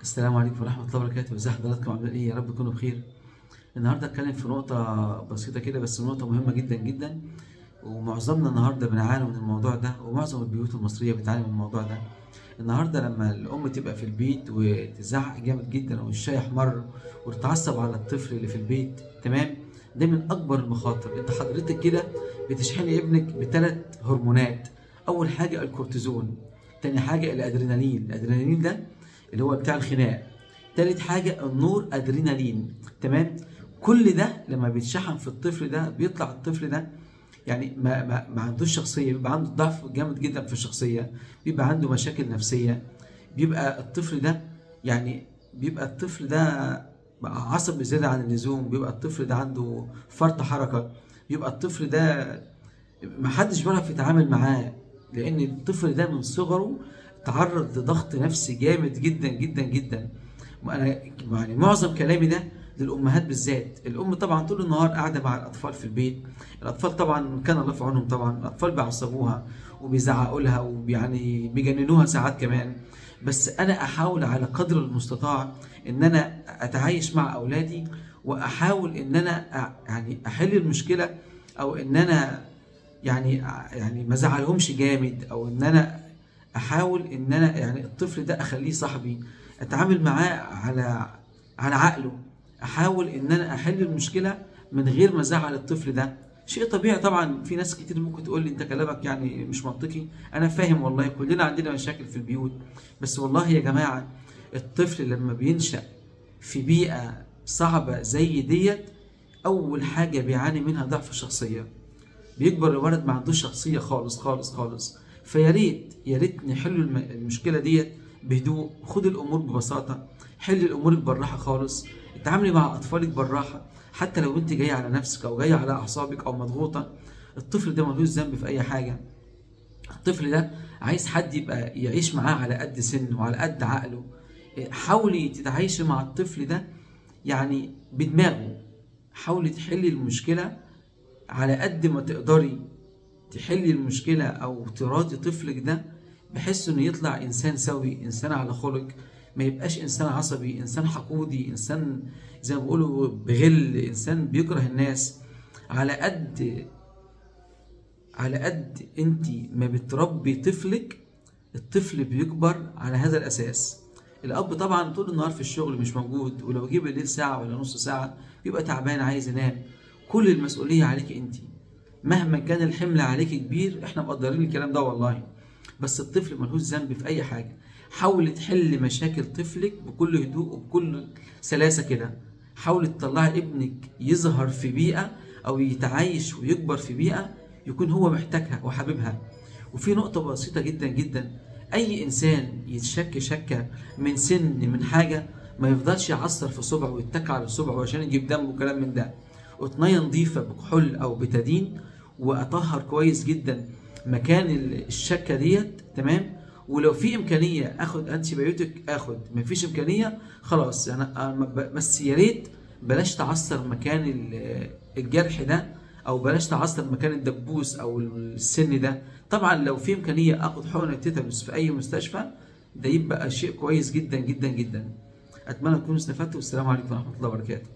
السلام عليكم ورحمة الله وبركاته. ازي حضراتكم؟ عاملين ايه؟ يا رب تكونوا بخير. النهارده اتكلم في نقطة بسيطة كده، بس نقطة مهمة جدا جدا، ومعظمنا النهارده بنعاني من الموضوع ده، ومعظم البيوت المصرية بتعاني من الموضوع ده. النهارده لما الأم تبقى في البيت وتزعق جامد جدا والشاي يحمر وتتعصب على الطفل اللي في البيت، تمام؟ ده من أكبر المخاطر. أنت حضرتك كده بتشحني ابنك بثلاث هرمونات. أول حاجة الكورتيزون، تاني حاجة الأدرينالين. الأدرينالين ده اللي هو بتاع الخناق. تالت حاجة النور أدرينالين، تمام؟ كل ده لما بيتشحن في الطفل ده بيطلع الطفل ده يعني ما عندوش شخصية، بيبقى عنده ضعف جامد جدا في الشخصية، بيبقى عنده مشاكل نفسية، بيبقى الطفل ده بيبقى الطفل ده بقى عصبي زيادة عن اللزوم، بيبقى الطفل ده عنده فرط حركة، بيبقى الطفل ده محدش بيعرف يتعامل معاه، لأن الطفل ده من صغره تعرض لضغط نفسي جامد جدا جدا جدا. انا يعني معظم كلامي ده للامهات بالذات. الام طبعا طول النهار قاعده مع الاطفال في البيت، الاطفال طبعا كان الله في عونهم، طبعا الاطفال بيعصبوها وبيزعقوا لها ويعني بيجننوها ساعات كمان. بس انا احاول على قدر المستطاع ان انا اتعايش مع اولادي، واحاول ان انا يعني احل المشكله، او ان انا يعني ما ازعلهمش جامد، او ان انا احاول ان انا يعني الطفل ده اخليه صاحبي، اتعامل معاه على عقله، احاول ان انا احل المشكله من غير ما ازعل الطفل ده. شيء طبيعي طبعا. في ناس كتير ممكن تقول لي انت كلامك يعني مش منطقي، انا فاهم والله، كلنا عندنا مشاكل في البيوت، بس والله يا جماعه الطفل لما بينشأ في بيئه صعبه زي ديت، اول حاجه بيعاني منها ضعف الشخصيه. بيكبر الولد ما عندوش شخصيه خالص خالص خالص. فيا ريت يا ريت نحل المشكله ديت بهدوء. خد الامور ببساطه، حل الامور بالراحه خالص، اتعاملي مع اطفالك بالراحه. حتى لو انت جايه على نفسك او جايه على اعصابك او مضغوطه، الطفل ده ملوش ذنب في اي حاجه. الطفل ده عايز حد يبقى يعيش معاه على قد سنه وعلى قد عقله. حاولي تتعايشي مع الطفل ده يعني بدماغه، حاولي تحلي المشكله على قد ما تقدري، تحلي المشكلة أو تراضي طفلك ده بحيث إنه يطلع إنسان سوي، إنسان على خلق، ما يبقاش إنسان عصبي، إنسان حقودي، إنسان زي ما بيقولوا بغل، إنسان بيكره الناس. على قد أنت ما بتربي طفلك، الطفل بيكبر على هذا الأساس. الأب طبعا طول النهار في الشغل مش موجود، ولو جه بالليل ساعة ولا نص ساعة بيبقى تعبان عايز ينام. كل المسؤولية عليك أنت، مهما كان الحمل عليك كبير، احنا مقدرين الكلام ده والله، بس الطفل ملهوش ذنب في اي حاجه. حاول تحل مشاكل طفلك بكل هدوء وبكل سلاسه كده. حاول تطلعي ابنك يظهر في بيئه او يتعايش ويكبر في بيئه يكون هو محتاجها وحاببها. وفي نقطه بسيطه جدا جدا، اي انسان يتشك شكه من حاجه ما يفضلش يعصر في صبعه ويتك على صبعه عشان يجيب دم وكلام من ده. قطنيه نظيفه بكحول او بتادين، واطهر كويس جدا مكان الشكه ديت، تمام؟ ولو في امكانيه اخد انتي بايوتيك اخد، مفيش امكانيه خلاص يعني بس يا ريت بلاش تعصر مكان الجرح ده، او بلاش تعصر مكان الدبوس او السن ده. طبعا لو في امكانيه اخد حقنه تيتانوس في اي مستشفى، ده يبقى شيء كويس جدا جدا جدا. اتمنى تكونوا استفدتوا، والسلام عليكم ورحمه الله وبركاته.